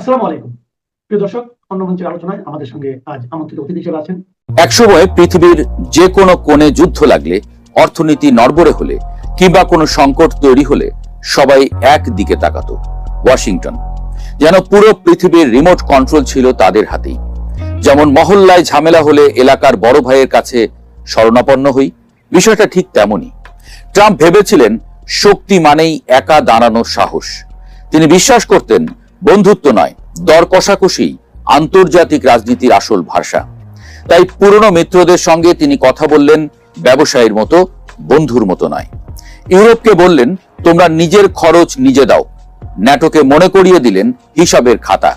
আসসালামু আলাইকুম প্রিয় দর্শক, অন্য মঞ্চের আলোচনায় আমাদের সঙ্গে আজ আমন্ত্রিত অতিথি হিসেবে আছেন। একসময় পৃথিবীর যে কোনো কোণে যুদ্ধ লাগলে, অর্থনীতি নড়বড়ে হলে কিংবা কোনো সংকট তৈরি হলে সবাই এক দিকে তাকাতো, ওয়াশিংটন। যেন পুরো পৃথিবীর রিমোট কন্ট্রোল ছিল তাদের হাতেই। যেমন মহল্লায় ঝামেলা হলে এলাকার বড় ভাইয়ের কাছে শরণাপন্ন হই, বিষয়টা ঠিক তেমনই। ট্রাম্প ভেবেছিলেন শক্তি মানেই একা দাঁড়ানোর সাহস। তিনি বিশ্বাস করতেন বন্ধুত্ব নয়, দর কষাকষি আন্তর্জাতিক রাজনীতির আসল ভাষা। তাই পুরনো মিত্রদের সঙ্গে তিনি কথা বললেন ব্যবসায়ীর মতো, বন্ধুর মতো নয়। ইউরোপকে বললেন তোমরা নিজের খরচ নিজে দাও। ন্যাটোকে মনে করিয়ে দিলেন হিসাবের খাতা।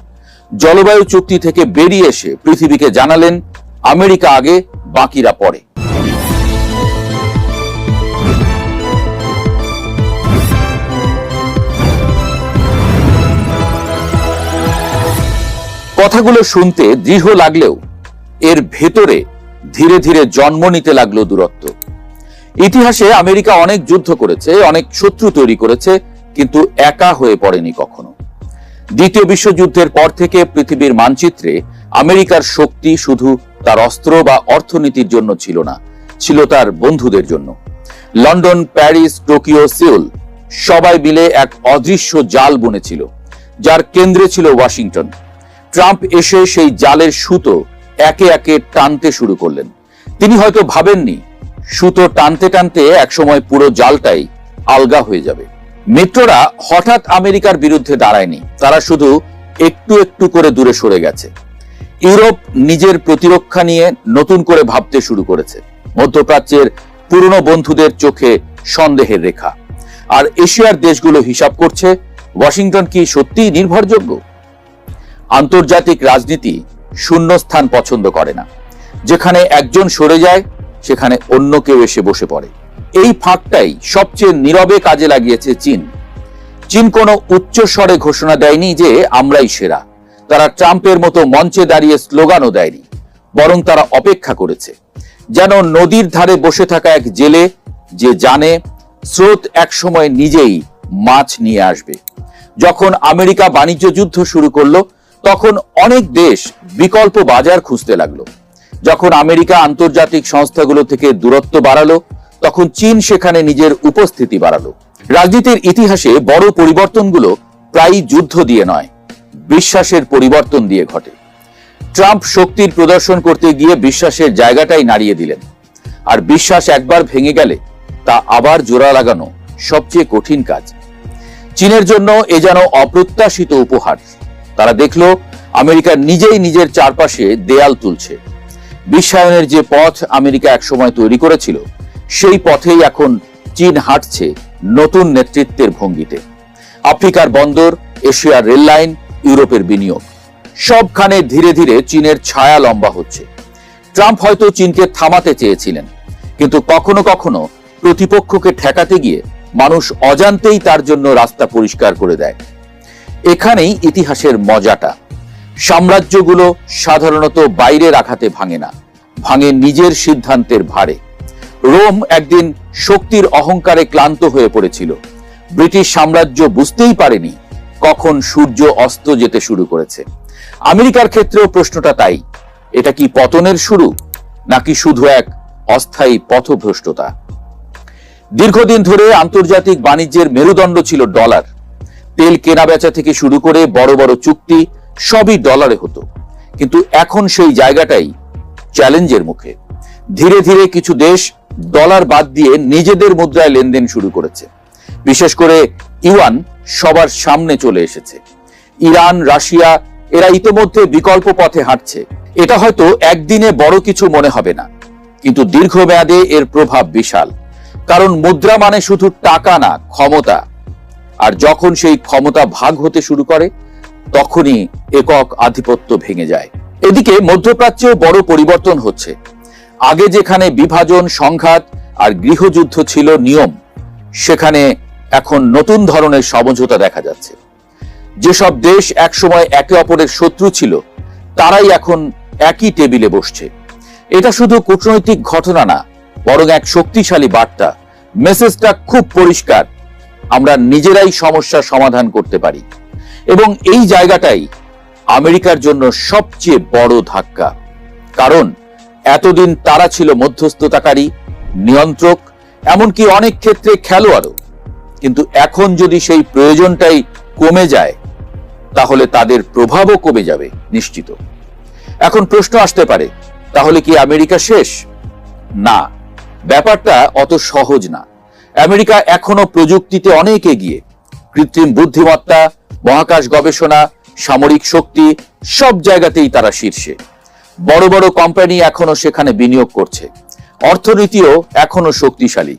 জলবায়ু চুক্তি থেকে বেরিয়ে এসে পৃথিবীকে জানালেন আমেরিকা আগে, বাকিরা পরে। কথাগুলো শুনতে দৃঢ় লাগলেও এর ভেতরে ধীরে ধীরে জন্ম নিতে লাগলো দূরত্ব। ইতিহাসে আমেরিকা অনেক যুদ্ধ করেছে, অনেক শত্রু তৈরি করেছে, কিন্তু একা হয়ে পড়েনি কখনো। দ্বিতীয় বিশ্বযুদ্ধের পর থেকে পৃথিবীর মানচিত্রে আমেরিকার শক্তি শুধু তার অস্ত্র বা অর্থনীতির জন্য ছিল না, ছিল তার বন্ধুদের জন্য। লন্ডন, প্যারিস, টোকিও, সিউল সবাই মিলে এক অদৃশ্য জাল বুনেছিল, যার কেন্দ্রে ছিল ওয়াশিংটন। ট্রাম্প এসে সেই জালের সুতো একে একে টানতে শুরু করলেন। তিনি হয়তো ভাবেননি সুতো টানতে টানতে একসময় পুরো জালটাই আলগা হয়ে যাবে। মিত্ররা হঠাৎ আমেরিকার বিরুদ্ধে দাঁড়ায়নি, তারা শুধু একটু একটু করে দূরে সরে গেছে। ইউরোপ নিজের প্রতিরক্ষা নিয়ে নতুন করে ভাবতে শুরু করেছে। মধ্যপ্রাচ্যের পুরনো বন্ধুদের চোখে সন্দেহের রেখা। আর এশিয়ার দেশগুলো হিসাব করছে ওয়াশিংটন কি সত্যিই নির্ভরযোগ্য? আন্তর্জাতিক রাজনীতি শূন্যস্থান পছন্দ করে না। যেখানে একজন সরে যায় সেখানে অন্য কেউ এসে বসে পড়ে। এই ফাঁকটাই সবচেয়ে নীরবে কাজে লাগিয়েছে চীন। চীন কোনো উচ্চ স্বরে ঘোষণা দেয়নি যে আমরাই সেরা। তারা ট্রাম্পের মতো মঞ্চে দাঁড়িয়ে স্লোগানও দেয়নি, বরং তারা অপেক্ষা করেছে, যেন নদীর ধারে বসে থাকা এক জেলে যে জানে স্রোত একসময় নিজেই মাছ নিয়ে আসবে। যখন আমেরিকা বাণিজ্য যুদ্ধ শুরু করলো, তখন অনেক দেশ বিকল্প বাজার খুঁজতে লাগলো। যখন আমেরিকা আন্তর্জাতিক সংস্থাগুলো থেকে দূরত্ব বাড়ালো, তখন চীন সেখানে নিজের উপস্থিতি বাড়ালো। রাজনীতির ইতিহাসে বড় পরিবর্তনগুলো প্রায়ই যুদ্ধ দিয়ে নয়, বিশ্বাসের পরিবর্তন দিয়ে ঘটে। ট্রাম্প শক্তির প্রদর্শন করতে গিয়ে বিশ্বাসের জায়গাটাই নাড়িয়ে দিলেন। আর বিশ্বাস একবার ভেঙে গেলে তা আবার জোড়া লাগানো সবচেয়ে কঠিন কাজ। চীনের জন্য এ যেন অপ্রত্যাশিত উপহার। তারা দেখলো আমেরিকা নিজেই নিজের চারপাশে দেয়াল তুলছে। বিশ্বায়নের যে পথ আমেরিকা একসময় তৈরি করেছিল, সেই পথেই এখন চীন হাঁটছে নতুন নেতৃত্বের ভঙ্গিতে। আফ্রিকার বন্দর, এশিয়ার রেল লাইন, ইউরোপের বিনিয়োগ, সবখানে ধীরে ধীরে চীনের ছায়া লম্বা হচ্ছে। ট্রাম্প হয়তো চীনকে থামাতে চেয়েছিলেন, কিন্তু কখনো কখনো প্রতিপক্ষকে ঠেকাতে গিয়ে মানুষ অজান্তেই তার জন্য রাস্তা পরিষ্কার করে দেয়। এখানেই ইতিহাসের মজাটা। সাম্রাজ্যগুলো সাধারণত বাইরের আঘাতে ভাঙে না, ভাঙে নিজের সিদ্ধান্তের ভারে। রোম একদিন শক্তির অহংকারে ক্লান্ত হয়ে পড়েছিল। ব্রিটিশ সাম্রাজ্য বুঝতেই পারেনি কখন সূর্য অস্ত যেতে শুরু করেছে। আমেরিকার ক্ষেত্রেও প্রশ্নটা তাই। এটা কি পতনের শুরু, নাকি শুধু এক অস্থায়ী পথভ্রষ্টতা? দীর্ঘদিন ধরে আন্তর্জাতিক বাণিজ্যের মেরুদণ্ড ছিল ডলার। তেল কেনা বেচা থেকে শুরু করে বড় বড় চুক্তি সবই ডলারে হতো। কিন্তু এখন সেই জায়গাটাই চ্যালেঞ্জের মুখে। ধীরে ধীরে কিছু দেশ ডলার বাদ দিয়ে নিজেদের মুদ্রায় লেনদেন শুরু করেছে। বিশেষ করে ইউয়ান সবার সামনে চলে এসেছে। ইরান, রাশিয়া এরা ইতোমধ্যে বিকল্প পথে হাঁটছে। এটা হয়তো একদিনে বড় কিছু মনে হবে না, কিন্তু দীর্ঘমেয়াদে এর প্রভাব বিশাল। কারণ মুদ্রা মানে শুধু টাকা না, ক্ষমতা। আর যখন সেই ক্ষমতা ভাগ হতে শুরু করে, তখনই একক আধিপত্য ভেঙে যায়। এদিকে মধ্যপ্রাচ্যেও বড় পরিবর্তন হচ্ছে। আগে যেখানে বিভাজন, সংঘাত আর গৃহযুদ্ধ ছিল নিয়ম, সেখানে এখন নতুন ধরনের সমঝোতা দেখা যাচ্ছে। যেসব দেশ একসময় একে অপরের শত্রু ছিল, তারাই এখন একই টেবিলে বসছে। এটা শুধু কূটনৈতিক ঘটনা না, বরং এক শক্তিশালী বার্তা। মেসেজটা খুব পরিষ্কার, আমরা নিজেরাই সমস্যার সমাধান করতে পারি। এবং এই জায়গাটাই আমেরিকার জন্য সবচেয়ে বড় ধাক্কা। কারণ এতদিন তারা ছিল মধ্যস্থতাকারী, নিয়ন্ত্রক, এমনকি অনেক ক্ষেত্রে খেলোয়াড়ও। কিন্তু এখন যদি সেই প্রয়োজনটাই কমে যায়, তাহলে তাদের প্রভাবও কমে যাবে নিশ্চিত। এখন প্রশ্ন আসতে পারে, তাহলে কি আমেরিকা শেষ? না, ব্যাপারটা অত সহজ না। আমেরিকা এখনো প্রযুক্তিতে অনেক এগিয়ে। কৃত্রিম বুদ্ধিমত্তা, মহাকাশ গবেষণা, সামরিক শক্তি, সব জায়গাতেই তারা শীর্ষে। বড় বড় কোম্পানি এখনো সেখানে বিনিয়োগ করছে। অর্থনীতিও এখনো শক্তিশালী।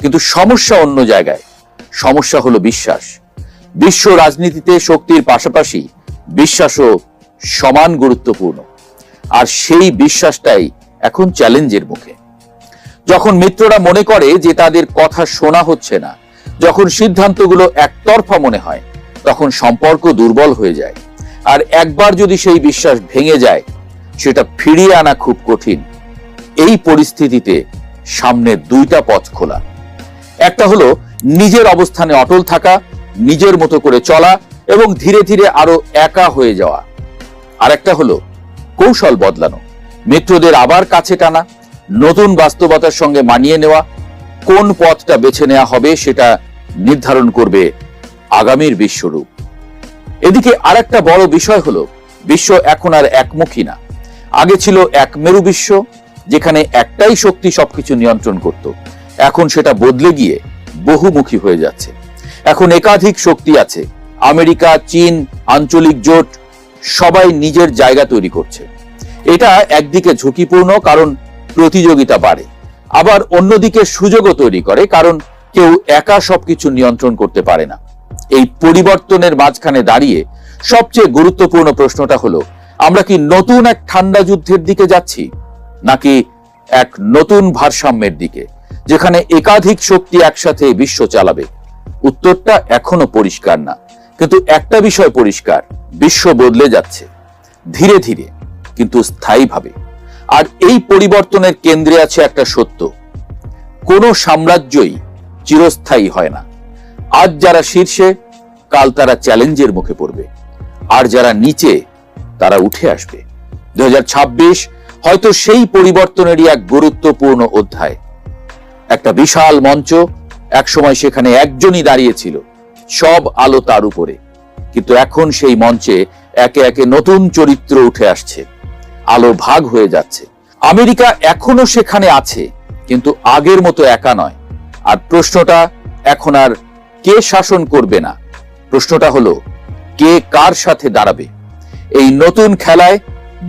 কিন্তু সমস্যা অন্য জায়গায়। সমস্যা হলো বিশ্বাস। বিশ্ব রাজনীতিতে শক্তির পাশাপাশি বিশ্বাসও সমান গুরুত্বপূর্ণ। আর সেই বিশ্বাসটাই এখন চ্যালেঞ্জের মুখে। যখন মিত্ররা মনে করে যে তাদের কথা শোনা হচ্ছে না, যখন সিদ্ধান্তগুলো একতরফা মনে হয়, তখন সম্পর্ক দুর্বল হয়ে যায়। আর একবার যদি সেই বিশ্বাস ভেঙে যায়, সেটা ফিরিয়ে আনা খুব কঠিন। এই পরিস্থিতিতে সামনে দুইটা পথ খোলা। একটা হলো নিজের অবস্থানে অটল থাকা, নিজের মতো করে চলা এবং ধীরে ধীরে আরো একা হয়ে যাওয়া। আর একটা হলো কৌশল বদলানো, মিত্রদের আবার কাছে টানা, নতুন বাস্তবতার সঙ্গে মানিয়ে নেওয়া। কোন পথটা বেছে নেওয়া হবে সেটা নির্ধারণ করবে আগামীর বিশ্বরূপ। এদিকে আরেকটা বড় বিষয় হলো, বিশ্ব এখন আর একমুখী না। আগে ছিল এক মেরু বিশ্ব, যেখানে একটাই শক্তি সবকিছু নিয়ন্ত্রণ করত। এখন সেটা বদলে গিয়ে বহুমুখী হয়ে যাচ্ছে। এখন একাধিক শক্তি আছে। আমেরিকা, চীন, আঞ্চলিক জোট, সবাই নিজের জায়গা তৈরি করছে। এটা একদিকে ঝুঁকিপূর্ণ, কারণ প্রতিযোগিতা বাড়ে। আবার অন্যদিকে সুযোগও তৈরি করে, কারণ কেউ একা সবকিছু নিয়ন্ত্রণ করতে পারে না। এই পরিবর্তনের মাঝখানে দাঁড়িয়ে সবচেয়ে গুরুত্বপূর্ণ প্রশ্নটা হলো, আমরা কি নতুন এক ঠান্ডা যুদ্ধের দিকে যাচ্ছি, নাকি এক নতুন ভারসাম্যের দিকে, যেখানে একাধিক শক্তি একসাথে বিশ্ব চালাবে? উত্তরটা এখনো পরিষ্কার না, কিন্তু একটা বিষয় পরিষ্কার, বিশ্ব বদলে যাচ্ছে, ধীরে ধীরে কিন্তু স্থায়ীভাবে। আর এই পরিবর্তনের কেন্দ্রে আছে একটা সত্য, কোনো সাম্রাজ্যই চিরস্থায়ী হয় না। আজ যারা শীর্ষে, কাল তারা চ্যালেঞ্জের মুখে পড়বে, আর যারা নিচে, তারা উঠে আসবে। 2026 হয়তো সেই পরিবর্তনেরই এক গুরুত্বপূর্ণ অধ্যায়। একটা বিশাল মঞ্চ, একসময় সেখানে একজনই দাঁড়িয়েছিল, সব আলো তার উপরে। কিন্তু এখন সেই মঞ্চে একে একে নতুন চরিত্র উঠে আসছে, আলো ভাগ হয়ে যাচ্ছে। আমেরিকা এখনো সেখানে আছে, কিন্তু আগের মতো একা নয়। আর প্রশ্নটা এখন আর কে শাসন করবে না, প্রশ্নটা হলো কে কার সাথে দাঁড়াবে। এই নতুন খেলায়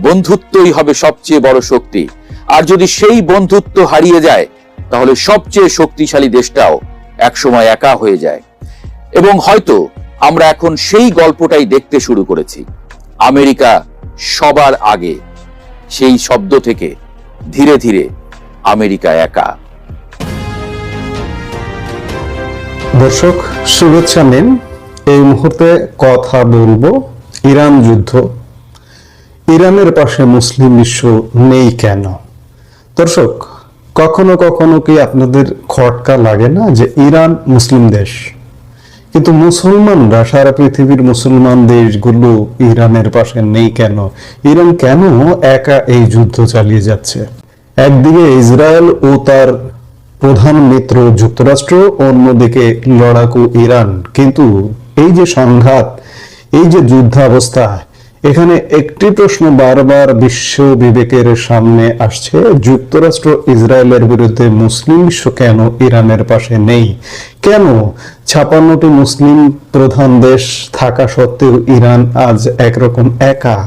বন্ধুত্বই হবে সবচেয়ে বড় শক্তি। আর যদি সেই বন্ধুত্ব হারিয়ে যায়, তাহলে সবচেয়ে শক্তিশালী দেশটাও একসময় একা হয়ে যায়। এবং হয়তো আমরা এখন সেই গল্পটাই দেখতে শুরু করেছি। আমেরিকা সবার আগে, সেই শব্দ থেকে ধীরে ধীরে আমেরিকা একা। দর্শক, শুভেচ্ছা নিন। এই মুহূর্তে কথা বলবো ইরান যুদ্ধ। ইরানের পাশে মুসলিম বিশ্ব নেই কেন? দর্শক, কখনো কখনো কি আপনাদের খটকা লাগে না যে ইরান মুসলিম দেশ, কিন্তু মুসলমানরা, সারা পৃথিবীর মুসলমান দেশগুলো ইরানের পাশে নেই কেন? ইরান কেন একা এই যুদ্ধ চালিয়ে যাচ্ছে? একদিকে ইসরায়েল ও তার প্রধান মিত্র যুক্তরাষ্ট্র, অন্যদিকে লড়াকু ইরান। কিন্তু এই যে সংঘাত, এই যে যুদ্ধাবস্থা, এখানে একটি প্রশ্ন বারবার বিশ্ব বিবেকের সামনে আসছে, যুক্তরাষ্ট্র ইসরায়েলের বিরুদ্ধে মুসলিম বিশ্ব কেন ইরানের পাশে নেই? কেন 56টি মুসলিম প্রধান দেশ থাকা সত্ত্বেও ইরান আজ একরকম একা?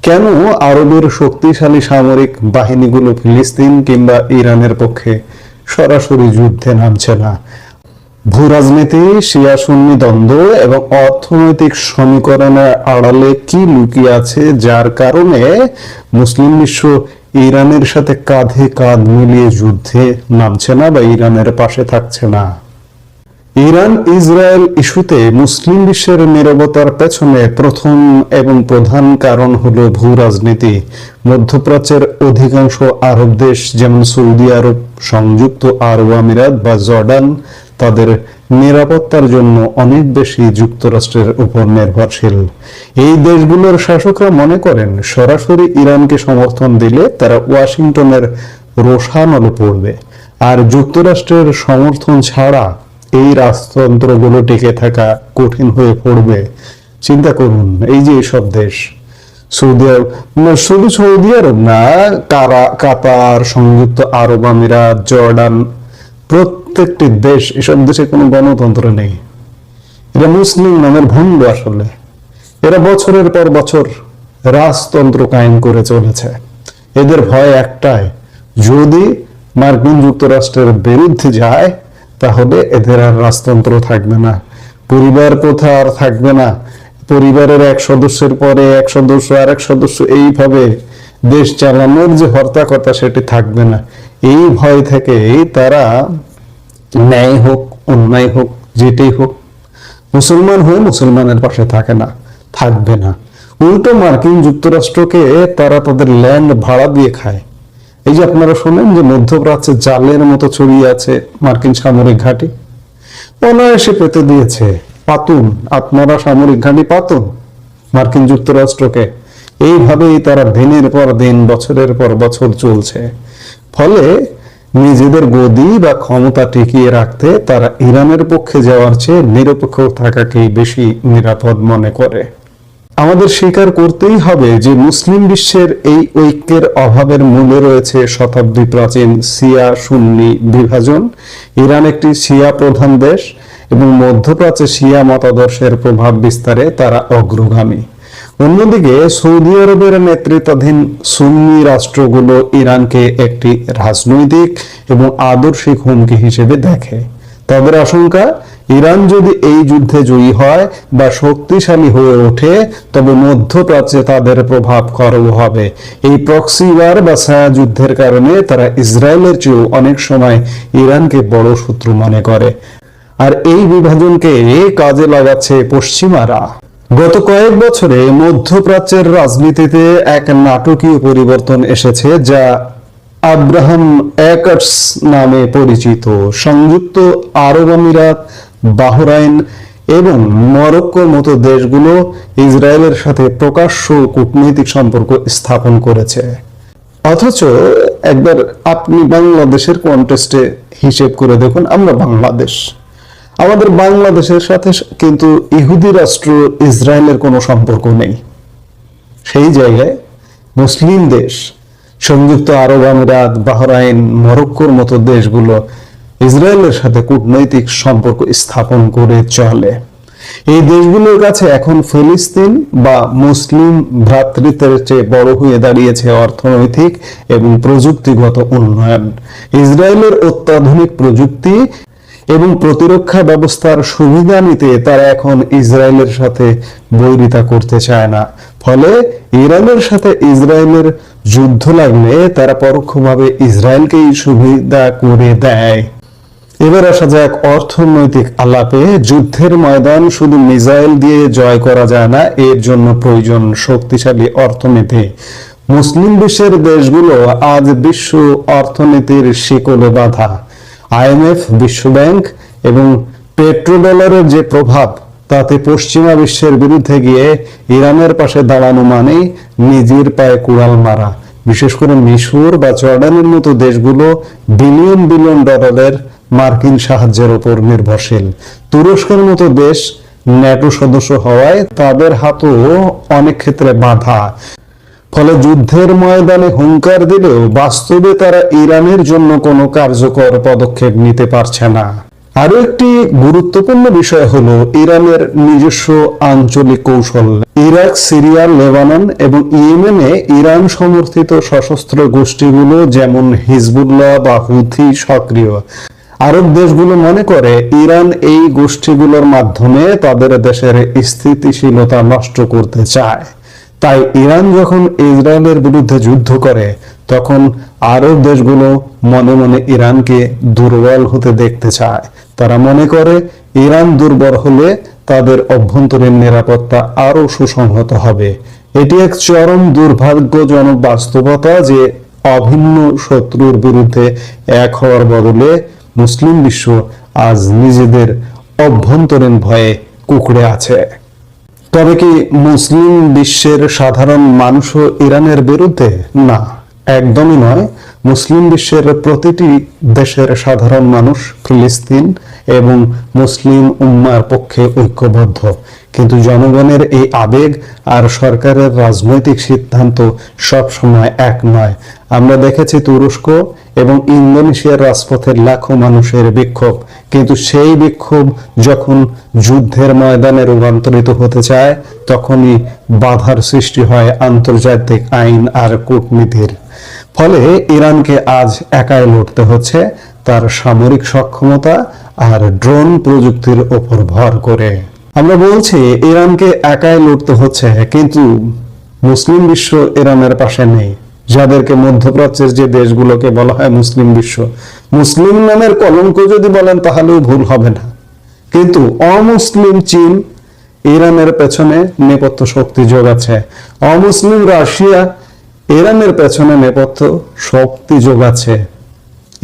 কেন আরবের শক্তিশালী সামরিক বাহিনীগুলো ফিলিস্তিন কিংবা ইরানের পক্ষে সরাসরি যুদ্ধে নামছে না? ভূরাজনীতি, শিয়া সুন্নি দ্বন্দ্ব এবং অর্থনৈতিক সমীকরণের আড়ালে কি লুকিয়ে আছে, যার কারণে মুসলিম বিশ্ব ইরানের সাথে কাঁধে কাঁধ মিলিয়ে যুদ্ধে নামছে না বা ইরানের পাশে থাকছে না? ইরান ইসরায়েল ইস্যুতে মুসলিম বিশ্বের নীরবতার পেছনে প্রথম এবং প্রধান কারণ হলো ভূরাজনীতি। মধ্যপ্রাচ্যের অধিকাংশ আরব দেশ, যেমন সৌদি আরব, সংযুক্ত আরব আমিরাত বা জর্ডান, তাদের নিরাপত্তার জন্য অনেক বেশি যুক্তরাষ্ট্রের উপর নির্ভরশীল। এই দেশগুলোর শাসকরা মনে করেন সরাসরি ইরানকে সমর্থন দিলে তারা ওয়াশিংটনের রোষানলে পড়বে, আর যুক্তরাষ্ট্রের সমর্থন ছাড়া এই রাজতন্ত্রগুলো টিকে থাকা কঠিন হয়ে পড়বে। চিন্তা করুন, এই যে সব দেশ, সৌদি আরব, শুধু সৌদি আরব না, কাতার, সংযুক্ত আরব আমিরাত, জর্ডান, প্রত্যেকটি দেশ, এসব দেশে কোনো গণতন্ত্র নেই। এরা মুসলিম নামের ভণ্ড। আসলে এরা বছরের পর বছর রাজতন্ত্র কায়েম করে চলেছে। এদের ভয় একটাই, যদি মার্কিন যুক্তরাষ্ট্রের বিরুদ্ধে যায় তাহলে এদের আর রাজতন্ত্র থাকবে না, পরিবার প্রথা আর থাকবে না, পরিবারের এক সদস্যের পরে এক সদস্য আর এক সদস্য, এইভাবে দেশ চালানোর যে হর্তাকর্তা সেটি থাকবে না। এই ভয় থেকে তারা ন্যায় হোক অন্যায় হোক যেটাই হোক, মুসলমান হয়ে মুসলমানের পাশে থাকবে না। উল্টো মার্কিন যুক্তরাষ্ট্রকে তারা তাদের ল্যান্ড ভাড়া দিয়ে খায়। এই যে আপনারা শোনেন যে মধ্যপ্রাচ্যে জালের মতো ছড়িয়ে আছে মার্কিন সামরিক ঘাঁটি, অনায়াসে পেতে দিয়েছে। পাতুন, আপনারা সামরিক ঘাঁটি পাতুন মার্কিন যুক্তরাষ্ট্রকে। এইভাবেই তারা দিনের পর দিন, বছরের পর বছর চলছে। ফলে নিজেদের গদি বা ক্ষমতা টিকিয়ে রাখতে তারা ইরানের পক্ষে যাওয়ার চেয়ে নিরপেক্ষ থাকাকেই বেশি নিরাপদ মনে করে। আমাদের স্বীকার করতেই হবে যে মুসলিম বিশ্বের এই ঐক্যের অভাবের মূলে রয়েছে শতাব্দী প্রাচীন শিয়া সুন্নি বিভাজন। ইরান একটি শিয়া প্রধান দেশ এবং মধ্যপ্রাচ্যে শিয়া মতাদর্শের প্রভাব বিস্তারে তারা অগ্রগামী। অন্যদিকে সৌদি আরবের নেতৃত্বাধীন সুন্নি রাষ্ট্রগুলো ইরানকে একটি রাজনৈতিক এবং আদর্শিক হুমকি হিসেবে দেখে। তাদের আশঙ্কা, ইরান যদি এই যুদ্ধে জয়ী হয় বা শক্তিশালী হয়ে ওঠে তবে মধ্যপ্রাচ্যে তাদের প্রভাব খর্ব হবে। এই প্রক্সি ওয়ার বা ছায়া যুদ্ধের কারণে তারা ইসরায়েলের চেয়েও অনেক সময় ইরানকে বড় শত্রু মনে করে, আর এই বিভাজনকে কাজে লাগাচ্ছে পশ্চিমারা। গত কয়েক বছরে মধ্যপ্রাচ্যের রাজনীতিতে এক নাটকীয় পরিবর্তন এসেছে, যা আব্রাহাম অ্যাকার্স নামে পরিচিত। সংযুক্ত আরব আমিরাত, বাহরাইন এবং মরক্কোর মতো দেশগুলো ইসরায়েলের সাথে প্রকাশ্য কূটনৈতিক সম্পর্ক স্থাপন করেছে। অথচ একবার আপনি বাংলাদেশের কন্টেস্টে হিসেব করে দেখুন, আমরা বাংলাদেশ, আমাদের বাংলাদেশের সাথে কিন্তু ইহুদি রাষ্ট্র ইসরায়েলের কোনো সম্পর্ক নেই। সেই জায়গায় মুসলিম দেশ সংযুক্ত আরব আমিরাত, বাহরাইন, মরক্কোর মতো দেশগুলো ইসরায়েলের সাথে কূটনৈতিক সম্পর্ক স্থাপন করে চলে। এই দেশগুলোর কাছে এখন ফিলিস্তিন বা মুসলিম ভ্রাতৃত্বের চেয়ে বড় হয়ে দাঁড়িয়েছে অর্থনৈতিক এবং প্রযুক্তিগত উন্নয়ন। ইসরায়েলের অত্যাধুনিক প্রযুক্তি এবং প্রতিরক্ষা ব্যবস্থার সুবিধা নিতে তারা এখন ইসরায়েলের সাথে বৈরিতা করতে চায় না। ফলে ইরানের সাথে ইসরায়েলের যুদ্ধ লাগলে তারা পরোক্ষভাবে ইসরায়েলকেই সুবিধা করে দেয়। এবার আসা যাক অর্থনৈতিক আলাপে। যুদ্ধের ময়দান শুধু মিসাইল দিয়ে জয় করা যায় না, এর জন্য প্রয়োজন শক্তিশালী অর্থনীতি। মুসলিম বিশ্বের দেশগুলো আজ বিশ্ব অর্থনীতির শিকলে বাঁধা। আইএমএফ, বিশ্বব্যাংক এবং পেট্রোডলারের যে প্রভাব, তাতে পশ্চিমা বিশ্বের বিরুদ্ধে গিয়ে ইরানের পাশে দাঁড়ানো মানে নিজের পায়ে কুড়াল মারা। বিশেষ করে মিশর বা জর্ডানের মতো দেশগুলো বিলিয়ন বিলিয়ন ডলারের মার্কিন সাহায্যের উপর নির্ভরশীল। তুরস্কের মতো দেশ ন্যাটো সদস্য হওয়ায় তাদের হাতও অনেক ক্ষেত্রে বাঁধা। ফলে যুদ্ধের ময়দানে হুঙ্কার দিলেও বাস্তবে তারা ইরানের জন্য কোনো কার্যকর পদক্ষেপ নিতে পারছে না। আরো একটি গুরুত্বপূর্ণ বিষয় হলো ইরানের নিজস্ব আঞ্চলিক কৌশল। ইরাক, সিরিয়া, লেবানন এবং ইয়েমেনে ইরান সমর্থিত সশস্ত্র গোষ্ঠীগুলো যেমন হিজবুল্লাহ বা হুথি সক্রিয়। আরব দেশগুলো মনে করে ইরান এই গোষ্ঠীগুলোর মাধ্যমে তাদের দেশের স্থিতিশীলতা নষ্ট করতে চায়। তাই ইরান যখন ইসরায়েলের বিরুদ্ধে যুদ্ধ করে তখন আরব দেশগুলো মনে মনে ইরানকে দুর্বল হতে দেখতে চায়। তারা মনে করে ইরান দুর্বল হলে তাদের অভ্যন্তরীণ নিরাপত্তা আরো সুসংহত হবে। এটি এক চরম দুর্ভাগ্যজনক বাস্তবতা যে অভিন্ন শত্রুর বিরুদ্ধে এক হওয়ার বদলে মুসলিম বিশ্ব আজ নিজেদের অভ্যন্তরীণ ভয়ে কুঁকড়ে আছে। তবে কি মুসলিম বিশ্বের সাধারণ মানুষও ইরানের বিরুদ্ধে? না, একদমই নয়। মুসলিম বিশ্বের প্রতিটি দেশের সাধারণ মানুষ ফিলিস্তিন এবং মুসলিম উম্মার পক্ষে ঐক্যবদ্ধ, কিন্তু জনগণের এই আবেগ আর সরকারের রাজনৈতিক সিদ্ধান্ত সবসময় এক নয়। আমরা দেখেছি তুরস্ক এবং ইন্দোনেশিয়ার রাজপথের লাখো মানুষের বিক্ষোভ, কিন্তু সেই বিক্ষোভ যখন যুদ্ধের ময়দানে রূপান্তরিত হতে চায় তখনই বাধার সৃষ্টি হয় আন্তর্জাতিক আইন আর কূটনীতির। ফলে ইরানকে আজ একাই লড়তে হচ্ছে তার সামরিক সক্ষমতা আর ড্রোন প্রযুক্তির উপর ভর করে। আমরা বলছি ইরানকে একাই লড়তে হচ্ছে, কিন্তু মুসলিম বিশ্ব ইরানের পাশে নেই। যাদেরকে মধ্যপ্রাচ্যের যে দেশগুলোকে বলা হয় মুসলিম বিশ্ব, মুসলিম নামের কলঙ্ক যদি বলেন তাহলেও ভুল হবে না। কিন্তু অমুসলিম চীন ইরানের পেছনে নেপথ্য শক্তি যোগাচ্ছে, অমুসলিম রাশিয়া ইরানের পেছনে নেপথ্য শক্তি যোগাচ্ছে।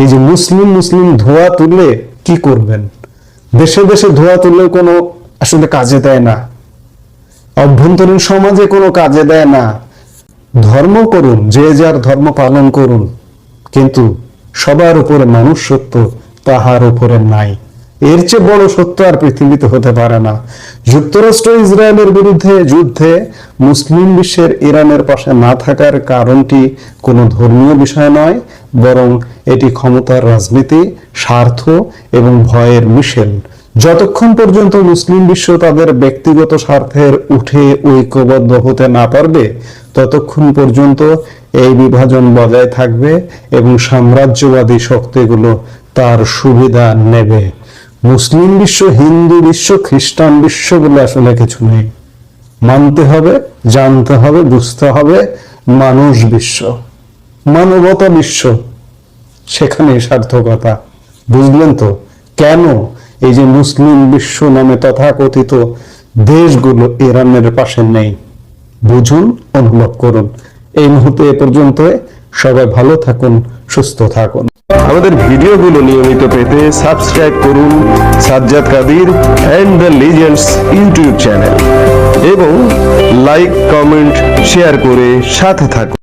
এই যে মুসলিম মুসলিম ধোয়া তুলে কি করবেন? দেশে দেশে ধোয়া তুলে কোনো আসলে কাজে দেয় না, অভ্যন্তরীণ সমাজে কোনো কাজে দেয় না। ধর্ম করুন, যে যার ধর্ম পালন করুন, কিন্তু সবার উপরে মানুষ সত্য তাহার উপরে নাই। এর চেয়ে বড় সত্য আর পৃথিবীতে হতে পারে না। যুক্তরাষ্ট্র ইসরায়েলের বিরুদ্ধে যুদ্ধে মুসলিম বিশ্বের ইরানের পাশে না থাকার কারণটি কোনো ধর্মীয় বিষয় নয়, বরং এটি ক্ষমতার রাজনীতি, স্বার্থ এবং ভয়ের মিশেল। যতক্ষণ পর্যন্ত মুসলিম বিশ্ব তাদের ব্যক্তিগত স্বার্থের উঠে ঐক্যবদ্ধ হতে না পারবে, ততক্ষণ পর্যন্ত এই বিভাজন বজায় থাকবে এবং সাম্রাজ্যবাদী শক্তিগুলো তার সুবিধা নেবে। মুসলিম বিশ্ব, হিন্দু বিশ্ব, খ্রিস্টান বিশ্ব বলে আসলে কিছু নেই। মানতে হবে, জানতে হবে, বুঝতে হবে মানুষ বিশ্ব, মানবতা বিশ্ব, সেখানে সার্থকতা। বুঝলেন তো কেন এই যে মুসলিম বিশ্ব নামে তথাকথিত দেশগুলো ইরানের পাশে নেই? বুঝুন, অনুভব করুন। এই মুহূর্তে এ পর্যন্ত। সবাই ভালো থাকুন, সুস্থ থাকুন। আমাদের ভিডিওগুলো নিয়মিত পেতে সাবস্ক্রাইব করুন Sajjad Kadir and the legends YouTube channel এবং লাইক, কমেন্ট, শেয়ার করে সাথে থাকুন।